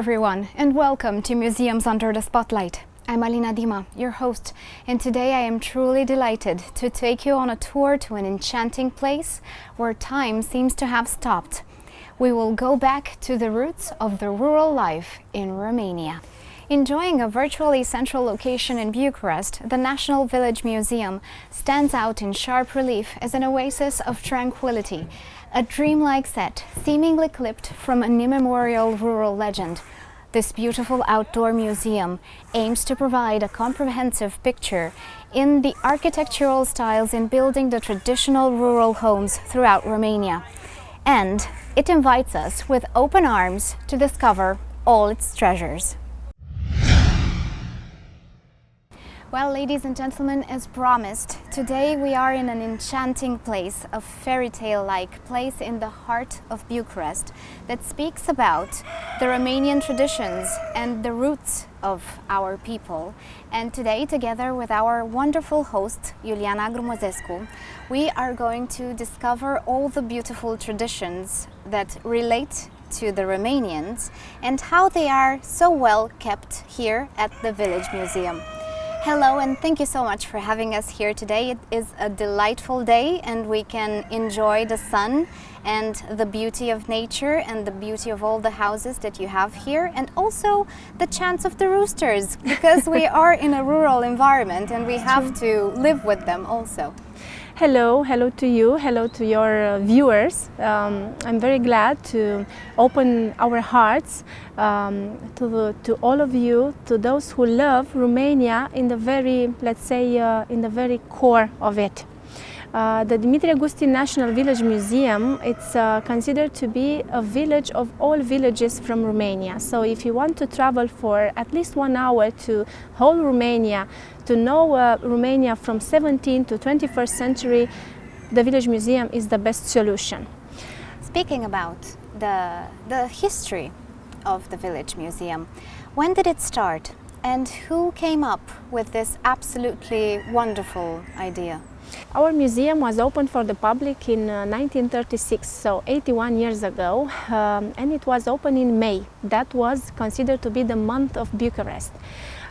everyone, and welcome to Museums Under the Spotlight. I'm Alina Dima, your host, and today I am truly delighted to take you on a tour to an enchanting place where time seems to have stopped. We will go back to the roots of the rural life in Romania. Enjoying a virtually central location in Bucharest, the National Village Museum stands out in sharp relief as an oasis of tranquility, a dreamlike set seemingly clipped from an immemorial rural legend. This beautiful outdoor museum aims to provide a comprehensive picture in the architectural styles in building the traditional rural homes throughout Romania. And it invites us with open arms to discover all its treasures. Well, ladies and gentlemen, as promised, today we are in an enchanting place, a fairy tale-like place in the heart of Bucharest that speaks about the Romanian traditions and the roots of our people. And today, together with our wonderful host, Iuliana Grumozescu, we are going to discover all the beautiful traditions that relate to the Romanians and how they are so well kept here at the Village Museum. Hello, and thank you so much for having us here today. It is a delightful day and we can enjoy the sun and the beauty of nature and the beauty of all the houses that you have here, and also the chants of the roosters, because we are in a rural environment and we have to live with them also. Hello to you, hello to your viewers. I'm very glad to open our hearts to all of you, to those who love Romania in the very, let's say, in the very core of it. The Dimitrie Gusti National Village Museum, it's considered to be a village of all villages from Romania. So if you want to travel for at least 1 hour to whole Romania, to know Romania from 17th to 21st century, the Village Museum is the best solution. Speaking about the history of the Village Museum, when did it start and who came up with this absolutely wonderful idea? Our museum was opened for the public in 1936, so 81 years ago, and it was opened in May. That was considered to be the month of Bucharest.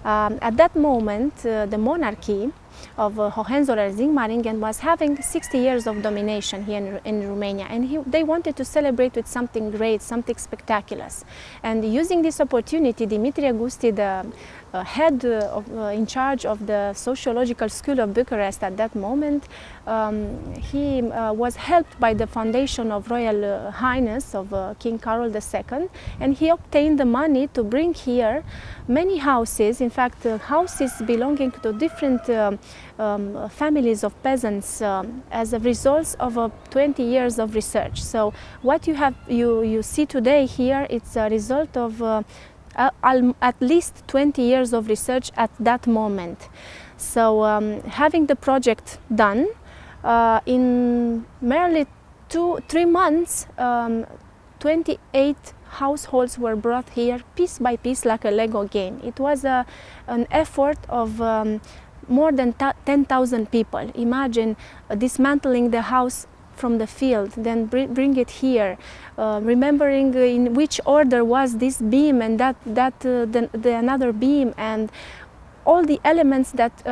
At that moment, the monarchy of Hohenzollern-Sigmaringen was having 60 years of domination here in Romania, and they wanted to celebrate with something great, something spectacular. And using this opportunity, Dimitrie Gusti, the head in charge of the Sociological School of Bucharest at that moment, he was helped by the foundation of Royal Highness of King Carol II, and he obtained the money to bring here many houses, in fact houses belonging to different families of peasants as a result of 20 years of research. So what you see today here, it's a result of at least 20 years of research at that moment. So having the project done, in merely 2-3 months, 28 households were brought here piece by piece like a Lego game. It was an effort of more than 10,000 people. Imagine dismantling the house from the field, then bring it here, remembering in which order was this beam and the another beam, and all the elements that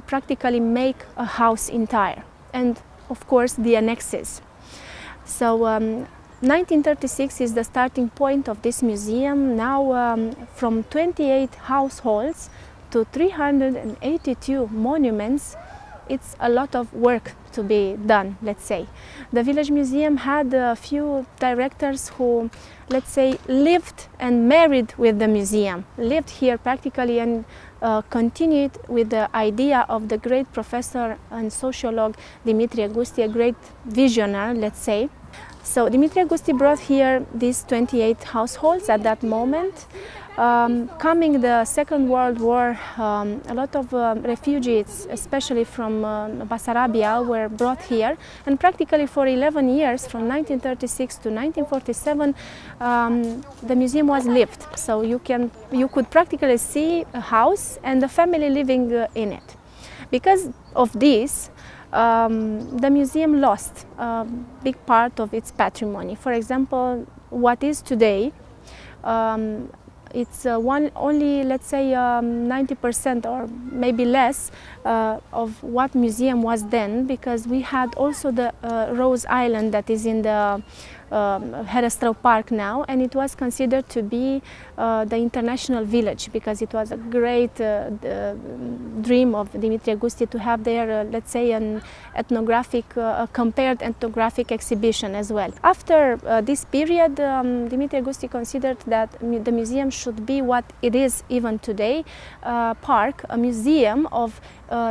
practically make a house entire, and of course the annexes. So 1936 is the starting point of this museum. Now from 28 households to 382 monuments, it's a lot of work to be done, let's say. The Village Museum had a few directors who, let's say, lived and married with the museum, lived here practically, and continued with the idea of the great professor and sociologue Dimitrie Gusti, a great visionary, let's say. So Dimitrie Gusti brought here these 28 households at that moment. Coming the Second World War, a lot of refugees, especially from Basarabia, were brought here, and practically for 11 years, from 1936 to 1947, the museum was lived. So you could practically see a house and the family living in it. Because of this, the museum lost a big part of its patrimony. For example, what is today it's only, let's say, 90% or maybe less of what museum was then, because we had also the Rose Island that is in the Herăstrău Park now, and it was considered to be the international village, because it was a great dream of Dimitrie Gusti to have there, let's say, an ethnographic, compared ethnographic exhibition as well. After this period, Dimitrie Gusti considered that the museum should be what it is even today, park, a museum of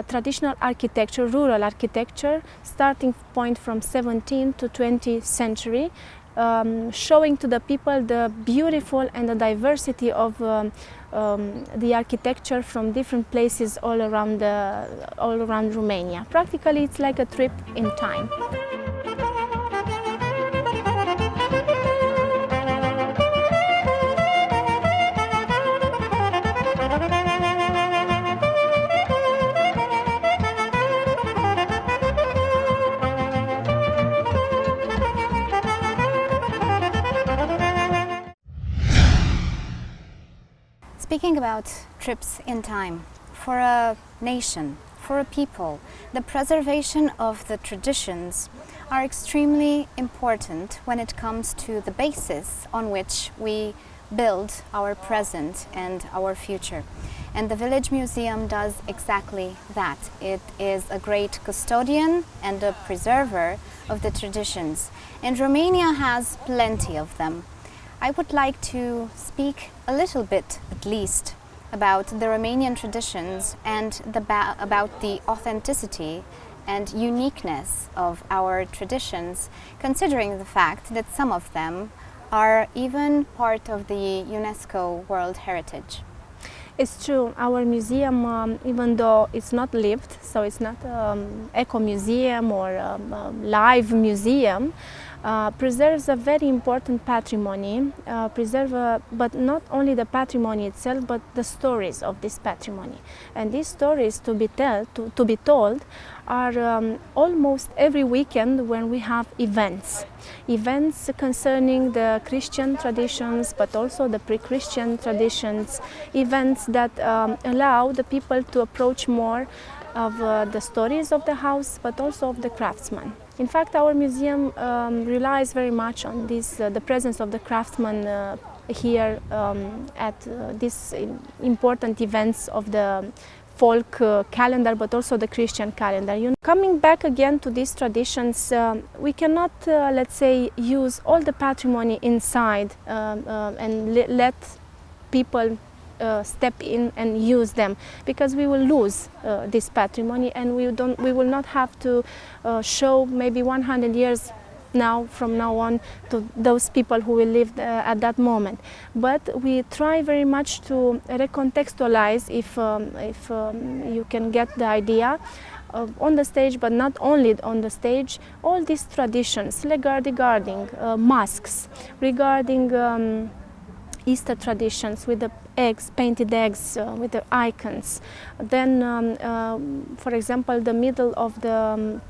traditional architecture, rural architecture, starting point from 17th to 20th century, showing to the people the beautiful and the diversity of the architecture from different places all around Romania. Practically, it's like a trip in time. Speaking about trips in time, for a nation, for a people, the preservation of the traditions are extremely important when it comes to the basis on which we build our present and our future. And the Village Museum does exactly that. It is a great custodian and a preserver of the traditions. And Romania has plenty of them. I would like to speak a little bit, at least, about the Romanian traditions and about the authenticity and uniqueness of our traditions, considering the fact that some of them are even part of the UNESCO World Heritage. It's true, our museum, even though it's not lived, so it's not eco-museum or live museum, preserves a very important patrimony, but not only the patrimony itself, but the stories of this patrimony. And these stories to be told are almost every weekend when we have events concerning the Christian traditions, but also the pre-Christian traditions, events that allow the people to approach more of the stories of the house, but also of the craftsman. In fact, our museum relies very much on this, the presence of the craftsman here at these important events of the folk calendar, but also the Christian calendar. Coming back again to these traditions, we cannot, let's say, use all the patrimony inside and let people step in and use them, because we will lose this patrimony, and we will not have to show maybe 100 years from now on to those people who will live at that moment. But we try very much to recontextualize, if you can get the idea, on the stage, but not only on the stage, all these traditions regarding masks, regarding Easter traditions with the eggs, painted eggs, with the icons. Then, for example, the middle of the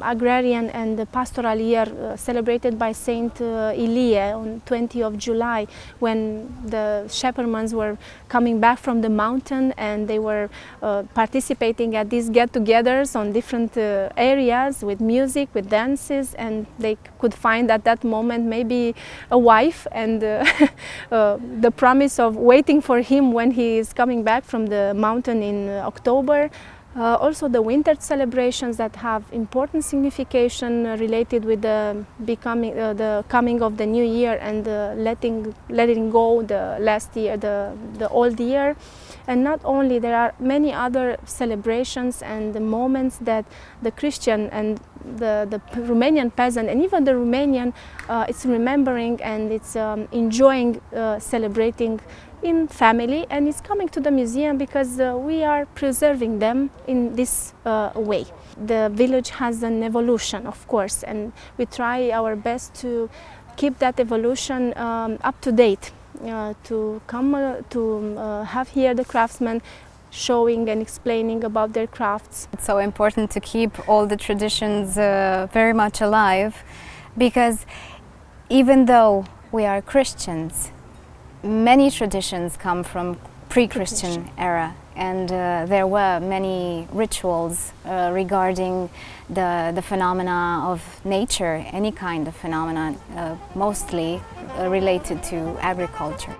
agrarian and the pastoral year celebrated by Saint Ilie on 20th of July, when the shepherdmen were coming back from the mountain and they were participating at these get-togethers on different areas with music, with dances, and they could find at that moment maybe a wife, and the promise of waiting for him when he is coming back from the mountain in October. Also the winter celebrations that have important signification related with the coming of the new year and letting go the last year, the old year. And not only, there are many other celebrations and the moments that the Christian and the Romanian peasant and even the Romanian is remembering, and it's enjoying celebrating in family, and it's coming to the museum because we are preserving them in this way. The village has an evolution, of course, and we try our best to keep that evolution up to date, to have here the craftsmen showing and explaining about their crafts. It's so important to keep all the traditions very much alive, because even though we are Christians, many traditions come from pre-Christian era, and there were many rituals regarding the phenomena of nature, any kind of phenomena, mostly related to agriculture.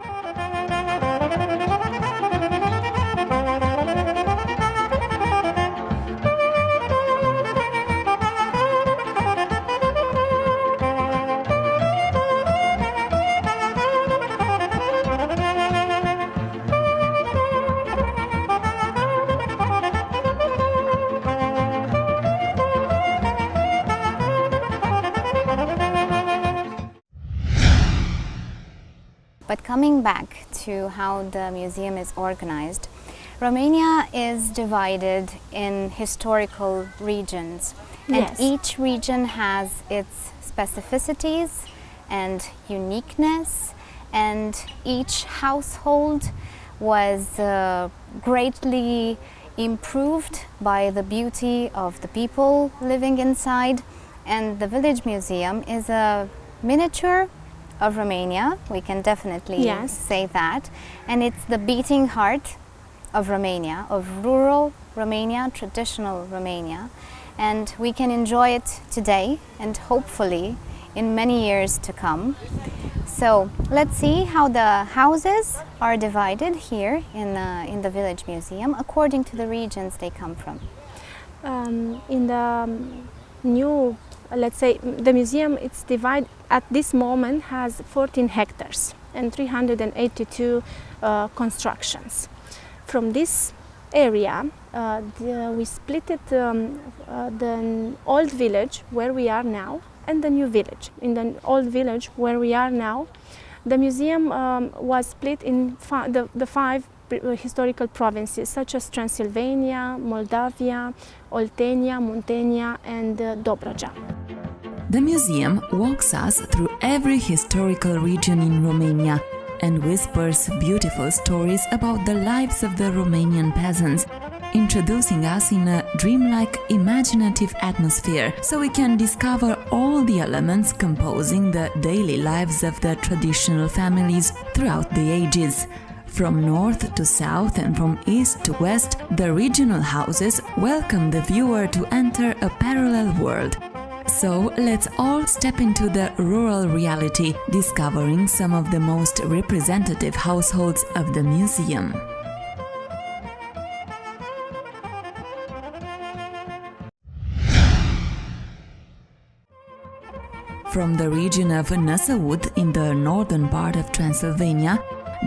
But coming back to how the museum is organized, Romania is divided in historical regions, and Yes. each region has its specificities and uniqueness, and each household was greatly improved by the beauty of the people living inside. And the village museum is a miniature of Romania, we can definitely Yes. say that, and it's the beating heart of Romania, of rural Romania, traditional Romania, and we can enjoy it today and hopefully in many years to come. So let's see how the houses are divided here in the village museum according to the regions they come from. In the new, let's say, the museum, it's divided at this moment has 14 hectares and 382 constructions. From this area, we split it, the old village where we are now and the new village. In the old village where we are now, the museum was split in the five historical provinces such as Transylvania, Moldavia, Oltenia, Muntenia and Dobroja. The museum walks us through every historical region in Romania and whispers beautiful stories about the lives of the Romanian peasants, introducing us in a dreamlike, imaginative atmosphere so we can discover all the elements composing the daily lives of the traditional families throughout the ages. From north to south and from east to west, the regional houses welcome the viewer to enter a parallel world. So let's all step into the rural reality, discovering some of the most representative households of the museum. From the region of Năsăud in the northern part of Transylvania,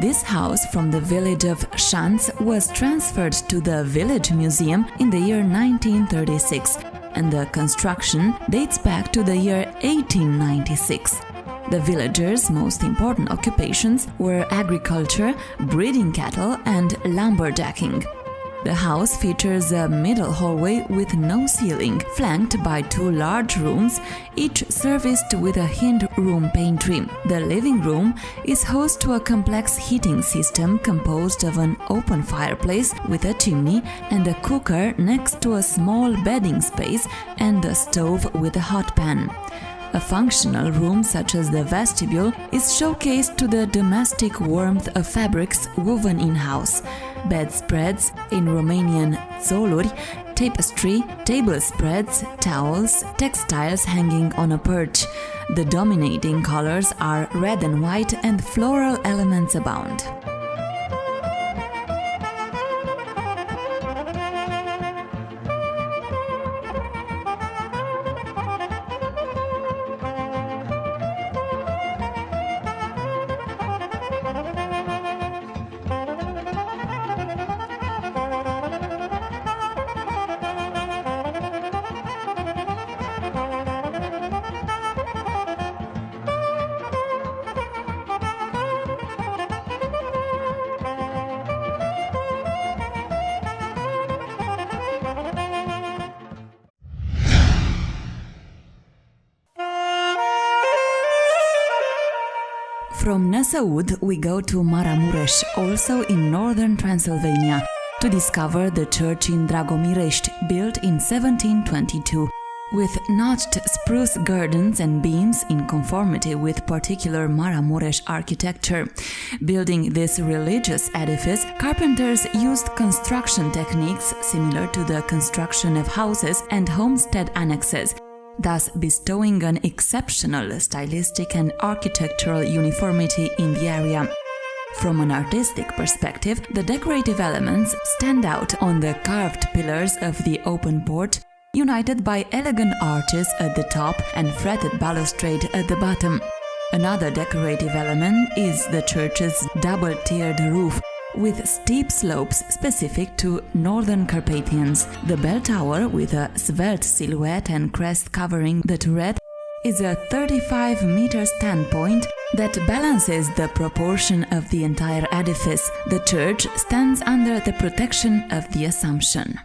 this house from the village of Șanț was transferred to the village museum in the year 1936, and the construction dates back to the year 1896. The villagers' most important occupations were agriculture, breeding cattle, and lumberjacking. The house features a middle hallway with no ceiling, flanked by two large rooms, each serviced with a hind room pantry. The living room is host to a complex heating system composed of an open fireplace with a chimney and a cooker next to a small bedding space and a stove with a hot pan. A functional room such as the vestibule is showcased to the domestic warmth of fabrics woven in-house. Bedspreads, in Romanian țoluri, tapestry, table spreads, towels, textiles hanging on a perch. The dominating colors are red and white, and floral elements abound. From Năsăud, we go to Maramureș, also in northern Transylvania, to discover the church in Dragomirești, built in 1722. with notched spruce gardens and beams in conformity with particular Maramuresh architecture. Building this religious edifice, carpenters used construction techniques similar to the construction of houses and homestead annexes, thus bestowing an exceptional stylistic and architectural uniformity in the area. From an artistic perspective, the decorative elements stand out on the carved pillars of the open porch, united by elegant arches at the top and fretted balustrade at the bottom. Another decorative element is the church's double-tiered roof, with steep slopes specific to northern Carpathians. The bell tower, with a svelte silhouette and crest covering the turret, is a 35-meter standpoint that balances the proportion of the entire edifice. The church stands under the protection of the Assumption.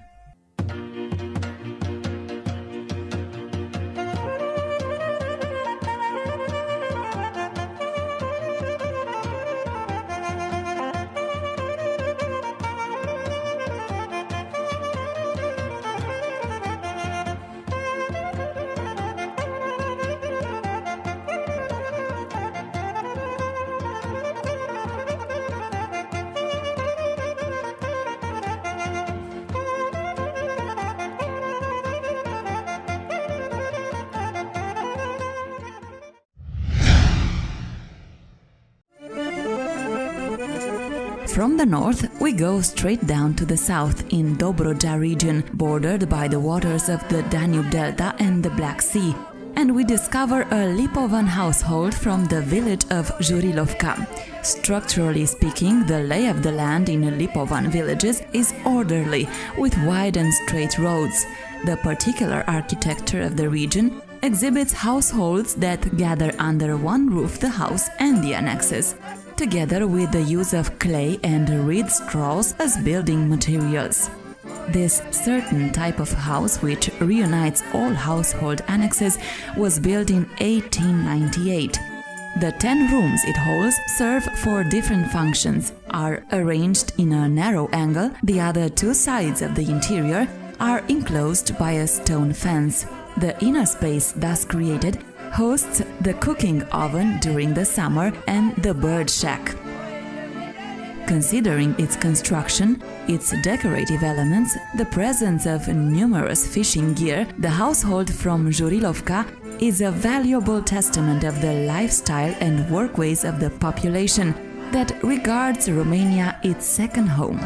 From the north, we go straight down to the south in Dobroja region, bordered by the waters of the Danube Delta and the Black Sea, and we discover a Lipovan household from the village of Jurilovka. Structurally speaking, the lay of the land in Lipovan villages is orderly, with wide and straight roads. The particular architecture of the region exhibits households that gather under one roof the house and the annexes, together with the use of clay and reed straws as building materials. This certain type of house, which reunites all household annexes, was built in 1898. The 10 rooms it holds serve for different functions, are arranged in a narrow angle. The other two sides of the interior are enclosed by a stone fence. The inner space thus created hosts the cooking oven during the summer and the bird shack. Considering its construction, its decorative elements, the presence of numerous fishing gear, the household from Jurilovka is a valuable testament of the lifestyle and workways of the population that regards Romania its second home.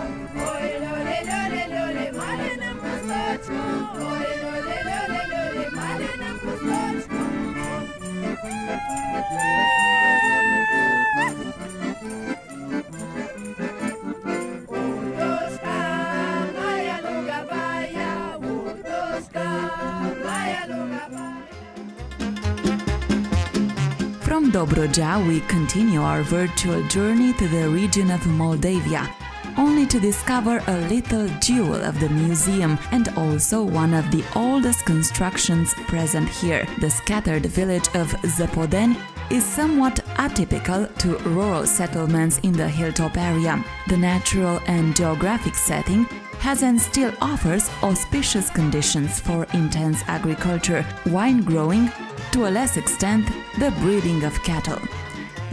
From Dobroja, we continue our virtual journey to the region of Moldavia, only to discover a little jewel of the museum and also one of the oldest constructions present here. The scattered village of Zapodeni is somewhat atypical to rural settlements in the hilltop area. The natural and geographic setting has and still offers auspicious conditions for intense agriculture, wine growing, to a less extent, the breeding of cattle.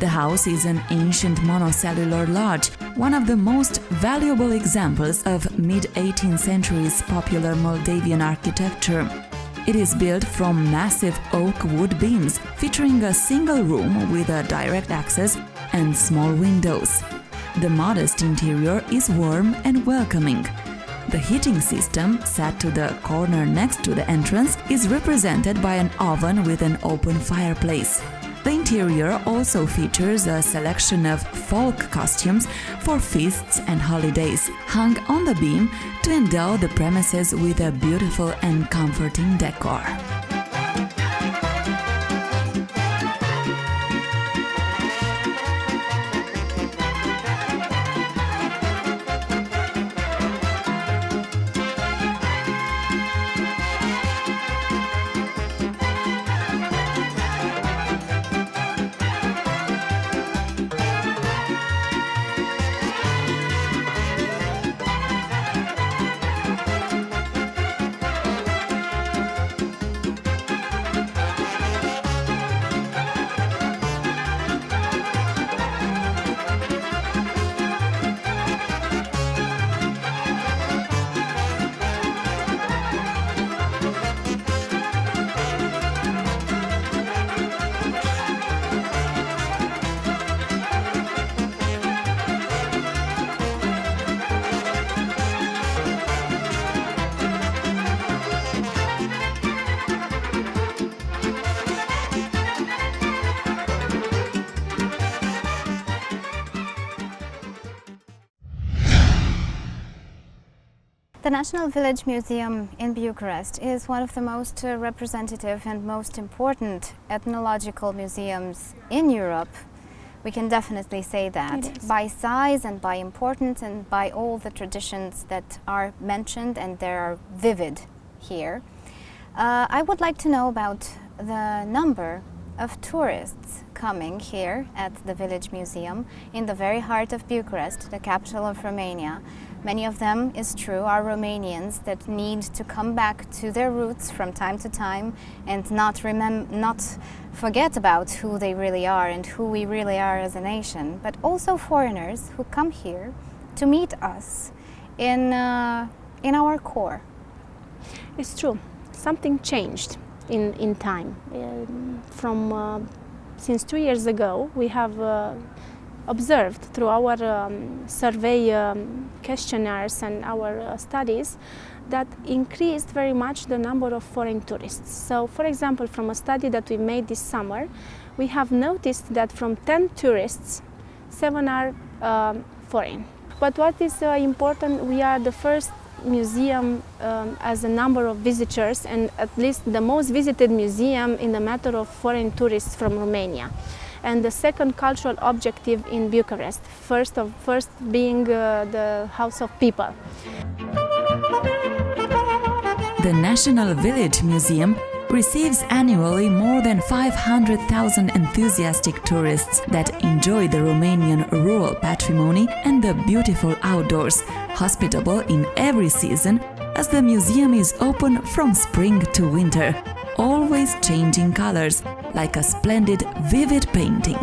The house is an ancient monocellular lodge, one of the most valuable examples of mid-18th century's popular Moldavian architecture. It is built from massive oak wood beams, featuring a single room with a direct access and small windows. The modest interior is warm and welcoming. The heating system, set to the corner next to the entrance, is represented by an oven with an open fireplace. The interior also features a selection of folk costumes for feasts and holidays, hung on the beam to endow the premises with a beautiful and comforting decor. National Village Museum in Bucharest is one of the most representative and most important ethnological museums in Europe. We can definitely say that by size and by importance and by all the traditions that are mentioned, and they are vivid here. I would like to know about the number of tourists coming here at the Village Museum in the very heart of Bucharest, the capital of Romania. Many of them, is true, are Romanians that need to come back to their roots from time to time and not forget about who they really are and who we really are as a nation, but also foreigners who come here to meet us in our core. It's true. Something changed in time. Since 2 years ago, we have observed through our survey questionnaires and our studies that increased very much the number of foreign tourists. So, for example, from a study that we made this summer, we have noticed that from 10 tourists, 7 are foreign. But what is important, we are the first museum as a number of visitors, and at least the most visited museum in the matter of foreign tourists from Romania. And the second cultural objective in Bucharest, first being the House of People. The National Village Museum receives annually more than 500,000 enthusiastic tourists that enjoy the Romanian rural patrimony and the beautiful outdoors, hospitable in every season, as the museum is open from spring to winter, always changing colors, like a splendid, vivid painting.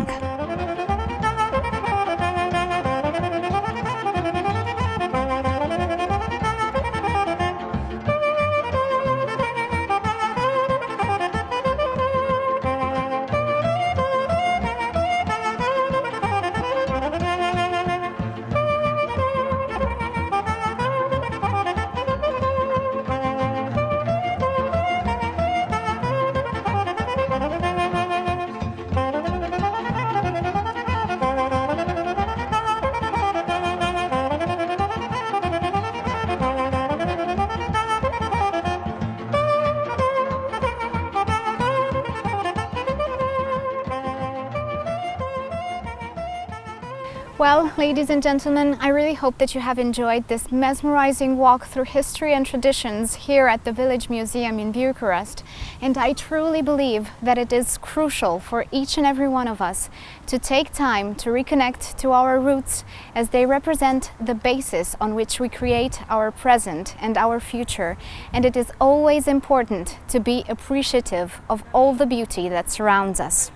Well, ladies and gentlemen, I really hope that you have enjoyed this mesmerizing walk through history and traditions here at the Village Museum in Bucharest. And I truly believe that it is crucial for each and every one of us to take time to reconnect to our roots, as they represent the basis on which we create our present and our future. And it is always important to be appreciative of all the beauty that surrounds us.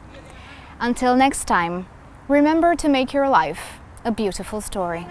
Until next time, remember to make your life a beautiful story.